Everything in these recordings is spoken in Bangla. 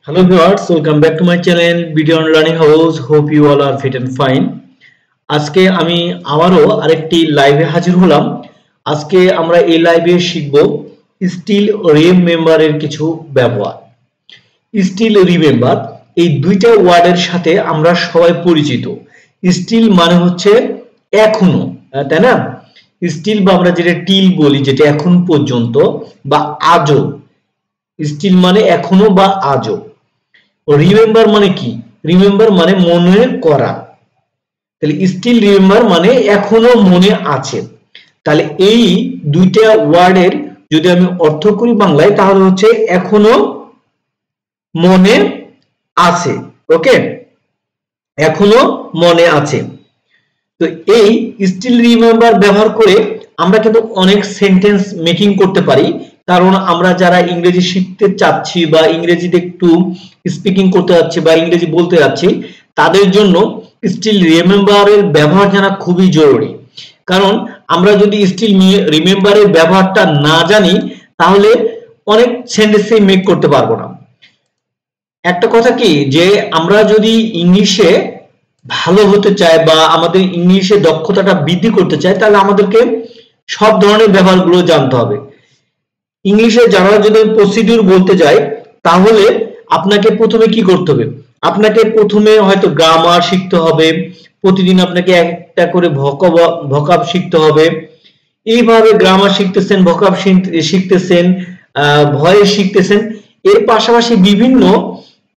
Hello viewers, welcome back to my channel Video on Learning House. Hope you all are fit and fine. আজকে আমি আবারো আরেকটি লাইভে হাজির হলাম। আজকে আমরা এই লাইভে শিখব স্টিল রিমেম্বারের কিছু ব্যবহার। স্টিল রিমেম্বার এই দুইটা ওয়ার্ডের সাথে আমরা সবাই পরিচিত। স্টিল মানে হচ্ছে এখনো, তাই না? স্টিল বা আমরা যেটা টিল বলি, যেটা এখন পর্যন্ত বা আজও। স্টিল মানে এখনো বা আজও। রিমেম্বার মানে কি? রিমেম্বার মানে মনে করা। তাহলে স্টিল রিমেম্বার মানে এখনো মনে আছে। তাহলে এই দুইটা ওয়ার্ডের যদি আমি অর্থ করি বাংলায়, তাহলে হচ্ছে এখনো মনে আছে। ওকে, এখনো মনে আছে। তো এই স্টিল রিমেম্বার ব্যবহার করে আমরা কিন্তু অনেক সেন্টেন্স মেকিং করতে পারি। কারণ আমরা যারা ইংরেজি শিখতে চাচ্ছি বা ইংরেজিতে একটু স্পিকিং করতে যাচ্ছি বা ইংরেজি বলতে যাচ্ছি, তাদের জন্য স্টিল রিমেম্বারের ব্যবহার জানা খুবই জরুরি। কারণ আমরা যদি স্টিল রিমেম্বারের ব্যবহারটা না জানি, তাহলে অনেক সেন্টেন্সই মেক করতে পারবো না। একটা কথা কি, যে আমরা যদি ইংলিশে ভালো হতে চাই বা আমাদের ইংলিশে দক্ষতাটা বৃদ্ধি করতে চাই, তাহলে আমাদেরকে সব ধরনের ব্যবহারগুলো জানতে হবে। ইংলিশে জানার জন্য প্রসিডিউর বলতে যাই, তাহলে আপনাকে প্রথমে কি করতে হবে? আপনাকে প্রথমে হয়তো গ্রামার শিখতে হবে, প্রতিদিন আপনাকে একটা করে ভোকাব শিখতে হবে। এইভাবে গ্রামার শিখতেছেন, ভোকাব শিখতেছেন, ভয়েস শিখতেছেন। এর পাশাপাশি বিভিন্ন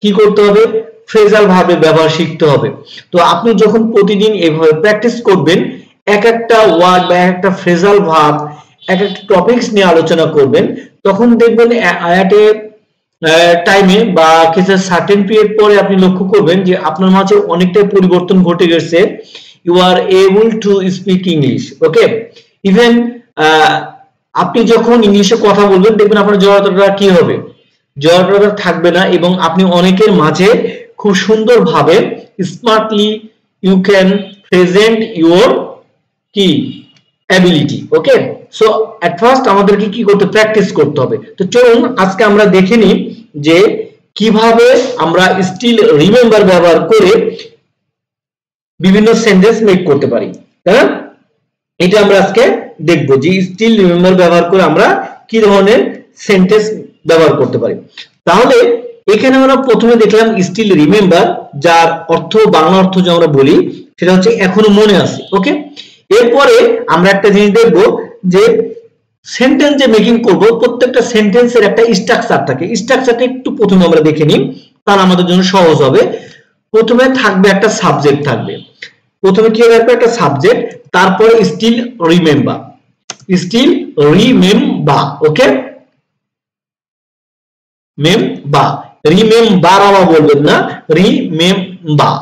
কি করতে হবে? ফ্রেজাল ভার্বের ব্যবহার শিখতে হবে। তো আপনি যখন প্রতিদিন এইভাবে প্র্যাকটিস করবেন, এক একটা ওয়ার্ড বা একটা ফ্রেজাল ভার্ব, এক একটা টপিকস নিয়ে আলোচনা করবেন, তখন দেখবেন এট এ টাইমে বা কিছু সার্টেন পিরিয়ড পরে আপনি লক্ষ্য করবেন যে আপনার মাঝে অনেকটাই পরিবর্তন ঘটে গেছে। You are able to speak English. Okay, even আপনি যখন ইংলিশে কথা বলবেন, দেখবেন আপনার জড়তাটা কি হবে? জড়তা থাকবে না, এবং আপনি অনেকের মাঝে খুব সুন্দরভাবে smartly you can present your কি ability. Okay, so at first আমাদেরকে কি করতে? প্র্যাকটিস করতে হবে। তো চলুন আজকে আমরা দেখে নিই যে কিভাবে আমরা স্টিল রিমেম্বার ব্যবহার করে বিভিন্ন সেন্টেন্স মেক করতে পারি। হ্যাঁ, এটা আমরা আজকে দেখব যে স্টিল রিমেম্বার ব্যবহার করে আমরা কি ধরনের সেন্টেন্স ব্যবহার করতে পারি। তাহলে এখানে আমরা প্রথমে দেখলাম স্টিল রিমেম্বার, যার অর্থ, বাংলা অর্থ যে আমরা বলি, সেটা হচ্ছে এখনো মনে আছে। ওকে, এরপরে আমরা একটা জিনিস দেখব যে সেন্টেন্স যে মেকিং করব, প্রত্যেকটা সেন্টেন্সের একটা স্ট্রাকচার থাকে। স্ট্রাকচারটা একটু প্রথমে আমরা দেখে নিই, তাহলে আমাদের জন্য সহজ হবে। প্রথমে থাকবে একটা সাবজেক্ট থাকবে। প্রথমে কি হবে? একটা সাবজেক্ট, তারপরে still remember. Still remember. Okay, member, remember আবার বলবেন না, রিমেম্বার,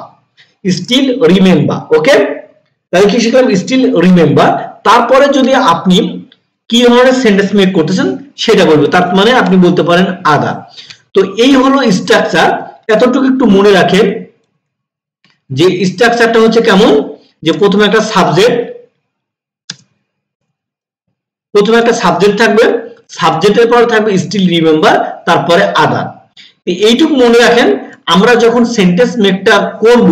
স্টিল রিমেম্বার। ওকে, তাহলে কি শিখলাম? Still remember. তারপরে যদি আপনি কি ধরনের সেন্টেন্স মেক করতেছেন সেটা বলবো, তার মানে আপনি বলতে পারেন আদার। তো এই হলো স্ট্রাকচার। এতটুকু একটু মনে রাখেন যে স্ট্রাকচারটা হচ্ছে কেমন, যে প্রথমে একটা সাবজেক্ট থাকবে, সাবজেক্টের পরে থাকবে স্টিল রিমেম্বার, তারপরে আদার। এইটুকু মনে রাখেন। আমরা যখন সেন্টেন্স মেকটা করব,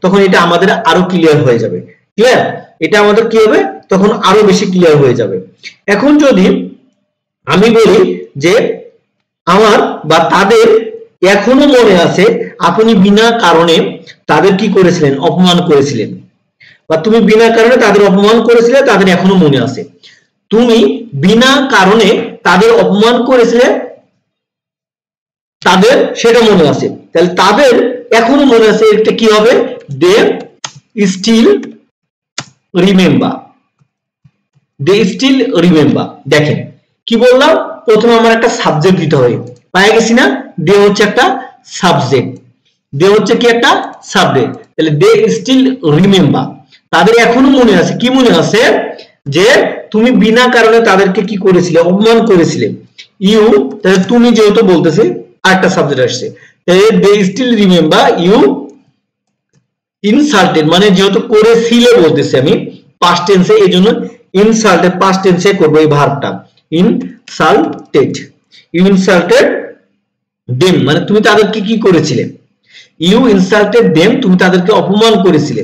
তখন এটা আমাদের আরো ক্লিয়ার হয়ে যাবে। ক্লিয়ার? এটা আমাদের কি হবে? তখন আরো বেশি ক্লিয়ার হয়ে যাবে। এখন যদি আমি বলি যে আমার বা তাদের এখনো মনে আছে আপনি বিনা কারণে তাদের কি করেছিলেন? অপমান করেছিলেন। বা তুমি বিনা কারণে তাদের অপমান করেছিলে, তাদের এখনো মনে আছে। তুমি বিনা কারণে তাদের অপমান করেছিলে, তাদের সেটা মনে আছে। তাহলে তাদের এখনো মনে আছে, এটা কি হবে? দে still remember. They still remember. দেখেন কি বললাম, প্রথমে আমার একটা সাবজেক্ট দিতে হবে। পায়ে গেছি না? দে হচ্ছে একটা সাবজেক্ট, দে হচ্ছে কি একটা সাবজেক্ট। তাহলে দে স্টিল রিমেম্বার, তাদের এখনো মনে আছে। কি মনে আছে? যে তুমি বিনা কারণে তাদেরকে কি করেছিলে? অপমান করেছিলে। ইউ, তাহলে তুমি যেহেতু বলতেছে, আরেকটা সাবজেক্ট আসছে, তাহলে দে স্টিল রিমেম্বার ইউ ইনসাল্টেড, মানে যেহেতু করেছিলে বলতেছি আমি পাস্ট টেন্সে, এই জন্য ইনসাল্টেড পাস্ট টেন্সে করব এই ভার্বটা, ইনসাল্টেড। ইউ ইনসাল্টেড দেম মানে তুমি তাদেরকে কি করেছিলে, ইউ ইনসাল্টেড দেম তুমি তাদেরকে অপমান করেছিলে,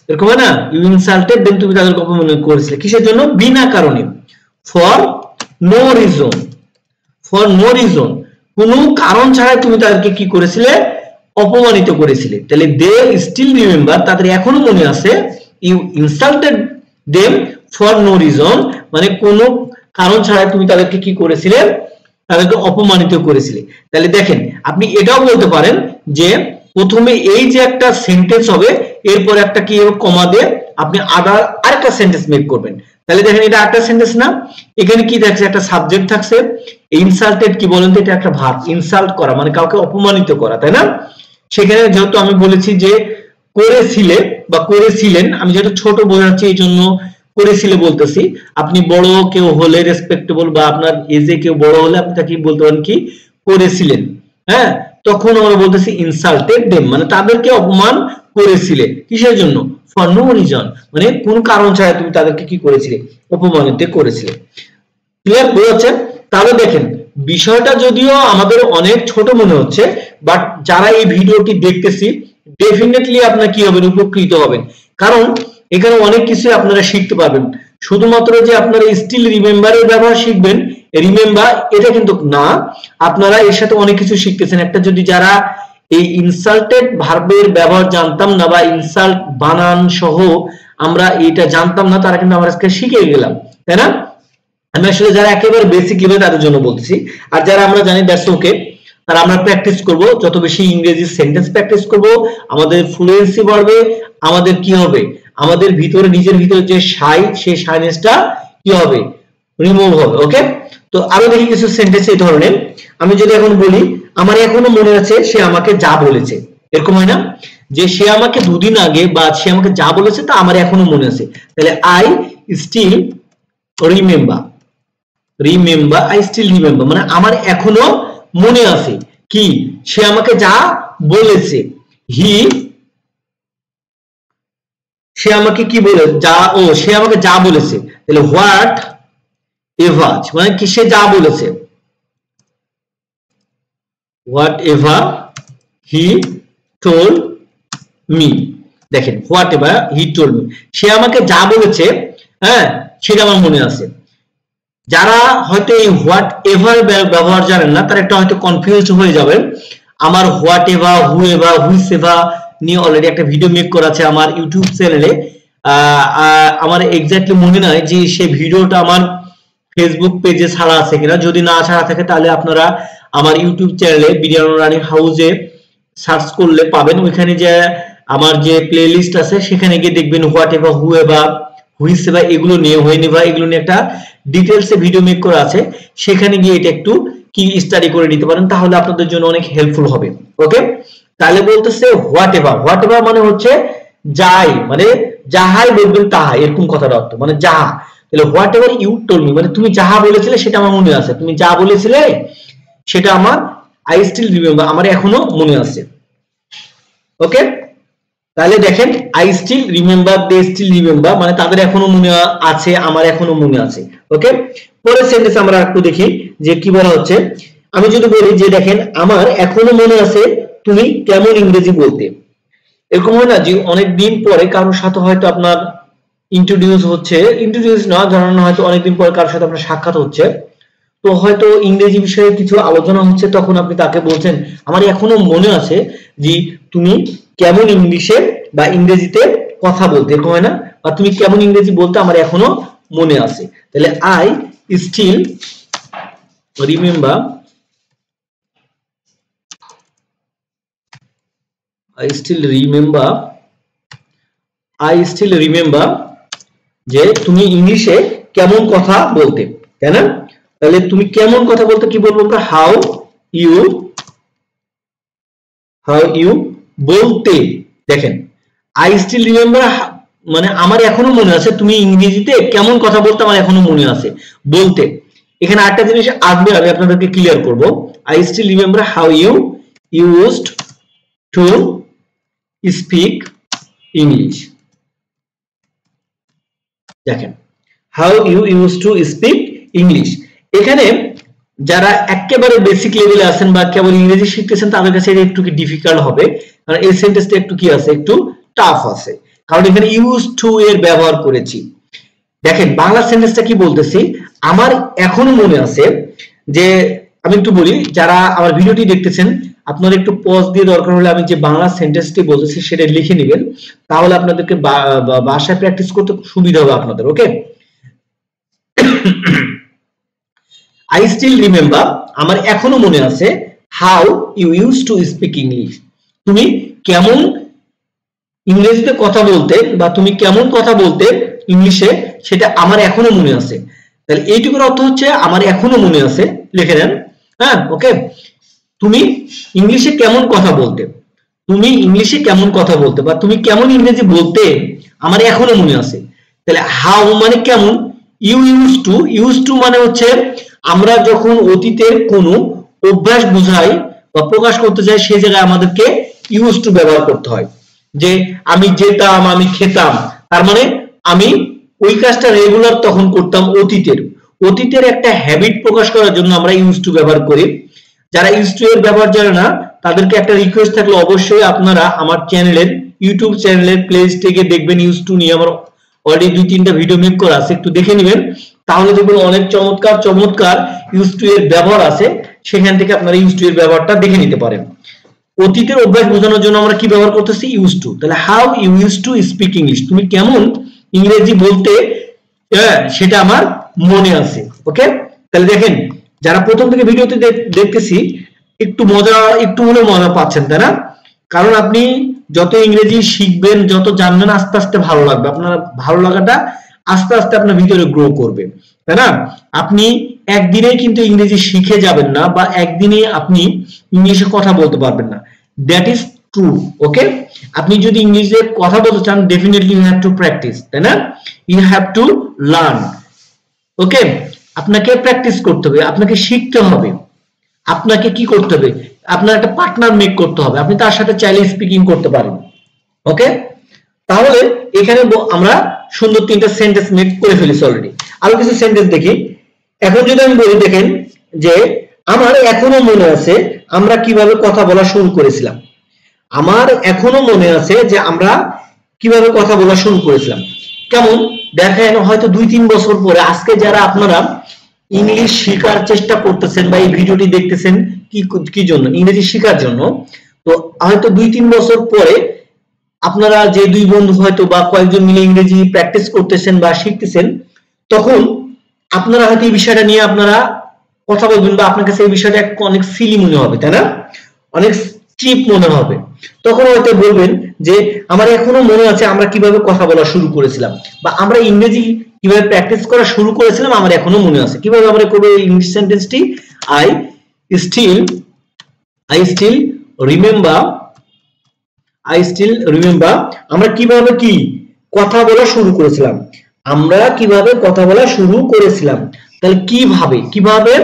এরকম হয় না, ইউ ইনসাল্টেড দেম তুমি তাদেরকে অপমান করেছিলে কিসের জন্য, বিনা কারণে, for no reason, for no reason কোনো কারণ ছাড়া তুমি তাদেরকে কি করেছিলে, অপমানিত করেছিলে। তাহলে দে স্টিল রিমেম্বার তাদের এখনো মনে আছে, you insulted them for no reason মানে কোনো কারণ ছাড়া তুমি তাদেরকে কি করেছিলে, তাদেরকে অপমানিত করেছিলে। তাহলে দেখেন আপনি এটাও বলতে পারেন যে প্রথমে এই যে একটা সেন্টেন্স হবে এরপর একটা কি কমা দিয়ে আপনি আরেকটা সেন্টেন্স মেক করবেন। তাহলে দেখেন এটা একটা সেন্টেন্স না, এখানে কি থাকছে, একটা সাবজেক্ট থাকছে, ইনসাল্টেড কি বলেন তো, এটা একটা ভার্ব, ইনসাল্ট করা মানে কাউকে অপমানিত করা, তাই না। সেখানে যেহেতু আমি বলেছি যে করেছিলে বা করেছিলেন, আমি যেটা ছোট বোঝাচ্ছি এই জন্য করেছিলে বলতেছি, আপনি বড় কেউ হলে রেসপেক্টেবল বা আপনার এজে কেউ বড় হলে আপনি তাকে বলতে পারেন কি করেছিলেন, হ্যাঁ, তখন আমরা বলতেছি ইনসাল্টেড দেম মানে তাদেরকে অপমান করেছিলে কিসের জন্য, ফর নো রিজন মানে কোন কারণ ছাড়া তুমি তাদেরকে কি করেছিলে, অপমানিত করেছিলে। ক্লিয়ার বোঝাচ্ছে। তাহলে দেখেন বিষয়টা যদিও আমাদের অনেক ছোট মনে হচ্ছে, বাট যারা এই ভিডিওটি দেখতেছি ডেফিনেটলি আপনারা কি হবেন, উপকৃত হবেন, কারণ এখানে অনেক কিছু আপনারা শিখতে পারবেন। শুধুমাত্র যে আপনারা স্টিল রিমেম্বারের ব্যবহার শিখবেন, রিমেম্বার এটা কিন্তু না, আপনারা এর সাথে অনেক কিছু শিখতেছেন। একটা যদি যারা এই ইনসাল্টেড ভার্বের ব্যবহার জানতাম না বা ইনসাল্ট বানান সহ আমরা এটা জানতাম না, তারা কিন্তু আমরা আজকে শিখে গেলাম, তাই না। আমি আসলে যারা একেবারে বেসিক লেভেল তাদের জন্য বলছি, আর যারা আমরা জানি দ্যাটস ওকে, তারা আমরা প্র্যাকটিস করব, যত বেশি ইংরেজি সেন্টেন্স প্র্যাকটিস করব আমাদের ফ্লুয়েন্সি বাড়বে, আমাদের কি হবে, আমাদের ভিতরে নিজের ভিতরে যে সেই শাইনেসটা কি হবে, রিমুভ হবে। ওকে, তো আরো দেখি কিছু সেন্টেন্স এই ধরনের। আমি যদি এখন বলি আমার এখনো মনে আছে সে আমাকে যা বলেছে, এরকম হয় না যে সে আমাকে দুদিন আগে বা সে আমাকে যা বলেছে তা আমার এখনো মনে আছে, তাহলে I still remember, remember I still remember মানে আমার এখনো মনে আছে কি সে আমাকে যা বলেছে, সে আমাকে কি বলে যা, সে আমাকে যা বলেছে, তাহলে হোয়াট এভার মানে কি সে যা বলেছে, whatever he told me, দেখেন whatever he told me সে আমাকে যা বলেছে, হ্যাঁ সেটা আমার মনে আছে। যারা হয়তো এই হোয়াট এভার ব্যবহার জানেন না তারা একটা হয়তো কনফিউজ হয়ে যাবেন। আমার what ever, who ever, which ever নিয়ে অলরেডি একটা ভিডিও মেক করা আছে আমার ইউটিউব চ্যানেলে। আমার এক্স্যাক্টলি মনে নাই যে সেই ভিডিওটা আমার ফেসবুক পেজে ছাড়া আছে কিনা, যদি না ছাড়া থাকে তাহলে আপনারা আমার ইউটিউব চ্যানেলে বিডিআর রানিং হাউসে সার্চ করলে পাবেন, ওইখানে যে আমার যে প্লে লিস্ট আছে সেখানে গিয়ে দেখবেন what ever, who ever, which ever এগুলো নিয়ে, হোয়েন এভার এগুলো নিয়ে একটা ডিটেইলসে ভিডিও মেক করা আছে, সেখানে গিয়ে এটা একটু কি স্টাডি করে নিতে পারেন, তাহলে আপনাদের জন্য অনেক হেল্পফুল হবে। ওকে, তাহলে বলতেছে হোয়াট এভার মানে হচ্ছে যাই, মানে যাহাই বলবেন তাহাই, এরকম কথার অর্থ মানে যাহা। তাহলে whatever you told me মানে তুমি যাহা বলেছিলে সেটা আমার মনে আছে, তুমি যা বলেছিলে সেটা আমার আই স্টিল রিমেম্বার আমার এখনো মনে আছে। ওকে, তাহলে দেখেন I still remember, they still remember মানে তাদের এখনো মনে আছে, আমার এখনো মনে আছে। ওকে, পরের সেন্টেন্স আমরা একটু দেখি যে কি বলা হচ্ছে। আমি যদি বলি যে দেখেন আমার এখনো মনে আছে তুমি কেমন ইংরেজি বলতে, এরকম হয় না যে অনেকদিন পরে কারোর সাথে হয়তো আপনার ইন্ট্রোডিউস না জানানো, হয়তো অনেকদিন পরে কারোর সাথে আপনার সাক্ষাৎ হচ্ছে, তো হয়তো ইংরেজি বিষয়ে কিছু আলোচনা হচ্ছে, তখন আপনি তাকে বলছেন আমার এখনো মনে আছে যে তুমি কেমন ইংলিশে বা ইংরেজিতে কথা বলতে, এরকম হয় না, বা তুমি কেমন ইংরেজি বলতে আমার এখনো মনে আছে। তাহলে I still remember, I still remember যে তুমি ইংলিশে কেমন কথা বলতে, তাই না। তাহলে তুমি কেমন কথা বলতে কি বলবো আমরা, হাউ ইউ বলতে। দেখেন I still remember মানে আমার এখনো মনে আছে তুমি ইংরেজিতে কেমন কথা বলতে আমার এখনো মনে আছে বলতে। এখানে আরেকটা জিনিস আসবে, আমি আপনাদেরকে ক্লিয়ার করব। I still remember how you used to speak English, দেখেন how you use to speak English, এখানে যারা একেবারে বেসিক লেভেলে আছেন বা কেবল ইংরেজি শিখতেছেন তাদের কাছে এটা একটু কি ডিফিকাল্ট হবে, কারণ এই সেন্টেন্সটা একটু কি আছে, একটু টাফ আছে, কারণ এখানে ইউজ টু এর ব্যবহার করেছি। দেখেন বাংলা সেন্টেন্সটা কি বলতেছি, আমার এখনো মনে আছে যে, আমি একটু বলি, যারা আমার ভিডিওটি দেখতেছেন আপনারা একটু পজ দিয়ে দরকার হলে আমি যে বাংলা সেন্টেন্সটি বলতেছি সেটা লিখে নেবেন, তাহলে আপনাদেরকে ভাষায় প্র্যাকটিস করতে সুবিধা হবে আপনাদের। ওকে, I still remember, আমার এখনো মনে আছে, how you used to speak English, তুমি কেমন ইংরেজিতে কথা বলতে বা তুমি কেমন কথা বলতে ইংলিশে, সেটা আমার এখনো মনে আছে। তাহলে এইটুকুর অর্থ হচ্ছে আমার এখনো মনে আছে, লিখে নেন। হ্যাঁ, ওকে, তুমি ইংলিশে কেমন কথা বলতে, তুমি ইংলিশে কেমন কথা বলতে বা তুমি কেমন ইংরেজি বলতে আমার এখনো মনে আছে। তাহলে হাউ মানে কেমন, ইউজ টু মানে হচ্ছে আমরা যখন অতীতের কোনো অভ্যাস বোঝাই বা প্রকাশ করতে চাই সেই জায়গায় আমাদেরকে ইউজ টু ব্যবহার করতে হয়। যে আমি যেতাম, আমি খেতাম, তার মানে আমি ওই কাজটা রেগুলার তখন করতাম, অতীতের একটা হ্যাবিট প্রকাশ করার জন্য আমরা ইউজ টু ব্যবহার করি। যারা ইউজ টু এর ব্যবহার জানে না তাদেরকে একটা রিকোয়েস্ট থাকলে অবশ্যই আপনারা আমার চ্যানেলের ইউটিউব চ্যানেলের প্লেলিস্ট থেকে দেখবেন, ইউজ টু নিয়ে আমার অলরেডি 2-3টা ভিডিও মেক করা আছে, একটু দেখে নেবেন, তাহলে দেখবেন অনেক চমৎকার চমৎকার ইউজ টু এর ব্যবহার আছে, সেখান থেকে আপনারা ইউজ টু এর ব্যবহারটা দেখে নিতে পারেন। অতীতের অভ্যাস বোঝানোর জন্য আমরা কি ব্যবহার করতেছি, ইউজ টু। তাহলে how you use to speak English, তুমি কেমন ইংরেজি বলতে সেটা আমার মনে আছে। ওকে, তাহলে দেখেন যারা প্রথম থেকে ভিডিওতে দেখতেছি একটু হলেও মজা পাচ্ছেন, তাই না? কারণ আপনি যত ইংরেজি শিখবেন, যত জানবেন, আস্তে আস্তে ভালো লাগবে, আপনার ভালো লাগাটা আস্তে আস্তে আপনার ভিতরে গ্রো করবে, তাই না? আপনি একদিনে কিন্তু ইংরেজি শিখে যাবেন না বা একদিনে আপনি ইংলিশে কথা বলতে পারবেন না, দ্যাট ইজ ট্রু। ওকে, আপনি যদি ইংলিশে কথা বলতে চান definitely you have to practice, তাই না? You have to learn. Okay, আপনাকে প্র্যাকটিস করতে হবে, আপনাকে শিখতে হবে, আপনাকে কি করতে হবে, আপনার একটা পার্টনার মেক করতে হবে, আপনি তার সাথে চাইলে স্পিকিং করতে পারেন। ওকে, তাহলে এখানে আমরা সুন্দর 3টা সেন্টেন্স মেক করে ফেলেছি অলরেডি। আরো কিছু সেন্টেন্স দেখি। এখন যদি আমি বলি, দেখেন যে আমার এখনো মনে আছে আমরা কিভাবে কথা বলা শুরু করেছিলাম, আমার এখনো মনে আছে যে আমরা কিভাবে কথা বলা শুরু করেছিলাম। কেমন দেখেন, হয়তো 2-3 বছর পরে, আজকে যারা আপনারা ইংলিশ শেখার চেষ্টা করতেছেন বা এই ভিডিওটি দেখতেছেন কি জন্য, ইংরেজি শেখার জন্য, তো হয়তো 2-3 বছর পরে আপনারা যে দুই বন্ধু হয়তো বা কয়েকজন মিলে ইংরেজি প্র্যাকটিস করতেছেন বা শিখতেছেন, তখন আপনারা হয়তো এই বিষয়টা নিয়ে আপনারা কথা বলবেন বা আপনার কাছে এই বিষয়টা অনেক সিলি মনে হবে, তাই না? অনেক চিপ মনে হবে। তখন হয়তো বলবেন যে আমার এখনো মনে আছে আমরা কিভাবে কথা বলা শুরু করেছিলাম বা আমরা ইংরেজি কিভাবে প্র্যাকটিস করা শুরু করেছিলাম, আমার এখনো মনে আছে। কিভাবে আমরা করব এই ইংলিশ সেন্টেন্সটি, আই স্টিল রিমেম্বার আমরা কিভাবে কি কথা বলা শুরু করেছিলাম, আমরা কিভাবে কথা বলা শুরু করেছিলাম। তাহলে কিভাবে,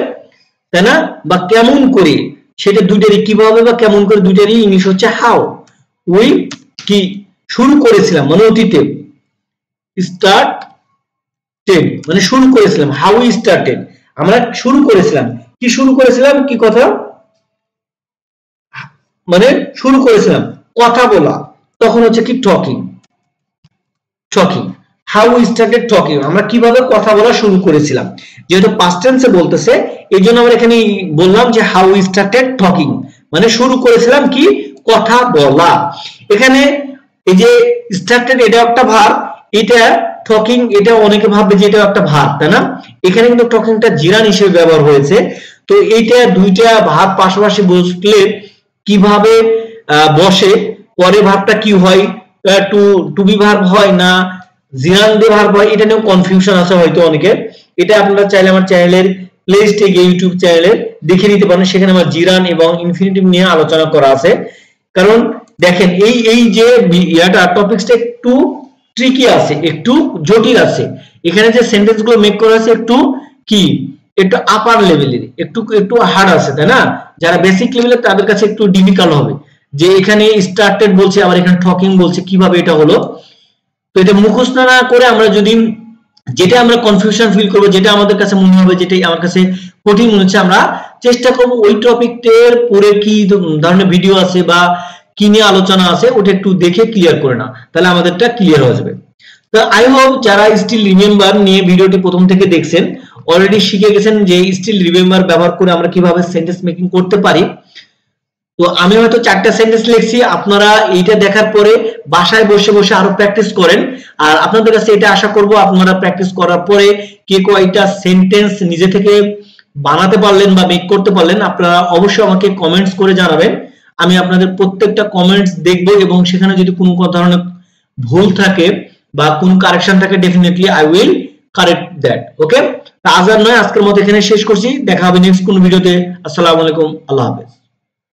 তাই না? বা কেমন করে, সেটা দুইটারই, কিভাবে বা কেমন করে দুইটারই ইংলিশ হচ্ছে হাউ। উই কি শুরু করেছিলাম মানে অতীতে, স্টার্টেড মানে শুরু করেছিলাম, হাউ উই স্টার্টেড আমরা শুরু করেছিলাম। কি শুরু করেছিলাম, কি কথা মানে শুরু করেছিলাম কথা বলা, তখন হচ্ছে কি talking. How we started talking আমরা কিভাবে কথা বলা শুরু করেছিলাম, যেহেতু পাস্ট টেন্সে বলতেছে এই জন্য আমরা এখানে বললাম যে হাউ উই স্টার্টেড টকিং মানে শুরু করেছিলাম কি কথা বলা। এখানে এই যে স্টার্টেড এটা একটা ভার্ব, এটা টকিং এটা অনেকে ভাববে যে এটা একটা ভার্ব, তাই না? এখানে কিন্তু টকিংটা জিরান হিসেবে ব্যবহার হয়েছে। তো এইটা দুইটা ভার্ব পাশাপাশি বসলে কিভাবে বসে, পরে ভার্বটা কি হয়, টু বি ভার্ব হয় না জিরান দিয়ে ভার্ব হয়, এটা নিয়েও কনফিউশন আছে হয়তো অনেকের। এটা আপনারা চাইলে আমার চ্যানেলের প্লেলিস্টে গিয়ে ইউটিউব চ্যানেলে দেখে নিতে পারেন, সেখানে আমার জিরান এবং ইনফিনিটিভ নিয়ে আলোচনা করা আছে। কারণ দেখেন এই যে ইয়াটা টপিকসটা একটু ট্রিকি আছে, একটু জটিল আছে। এখানে যে সেন্টেন্স গুলো মেক করা আছে একটু কি একটু আপার লেভেলের, একটু হার্ড আছে, তাই না? যারা বেসিক লেভেলের তাদের কাছে একটু ডিফিকাল্ট হবে যে এখানে স্টার্টেড বলছে আবার এখানে টকিং বলছে, কিভাবে এটা হলো। তো এটা মুখস্থ না করে আমরা যদি যেটা আমরা কনফিউশন ফিল করব, যেটা আমাদের কাছে মনে হবে যেটা আমার কাছে কঠিন মনে হচ্ছে, আমরা চেষ্টা করব ওই টপিকটার পরে কি ধরনের ভিডিও আছে বা কি নিয়ে আলোচনা আছে ওটা একটু দেখে ক্লিয়ার করে না, তাহলে আমাদেরটা ক্লিয়ার হয়ে যাবে। তো আই হোপ যারা স্টিল রিমেম্বার নিয়ে ভিডিওটি প্রথম থেকে দেখছেন অলরেডি শিখে গেছেন যে স্টিল রিমেম্বার ব্যবহার করে আমরা কিভাবে সেন্টেন্স মেকিং করতে পারি। তো আমি হয়তো 4টা সেন্টেন্স লিখছি, আপনারা এইটা দেখার পরে বাসায় বসে বসে আরো প্র্যাকটিস করেন। আর আপনাদের কাছে এটা আশা করব আপনারা প্র্যাকটিস করার পরে কে কয়টা সেন্টেন্স নিজে থেকে বানাতে পারলেন বা মেক করতে পারলেন আপনারা অবশ্যই আমাকে কমেন্টস করে জানাবেন। আমি আপনাদের প্রত্যেকটা কমেন্টস দেখব এবং সেখানে যদি কোনো ধরনের ভুল থাকে বা কোন কারেকশন থাকে definitely I will correct that. Okay, আজ আর নয়, আজকের মতো এখানে শেষ করছি, দেখা হবে নেক্সট কোন ভিডিওতে। আসসালামু আলাইকুম, আল্লাহ হাফেজ।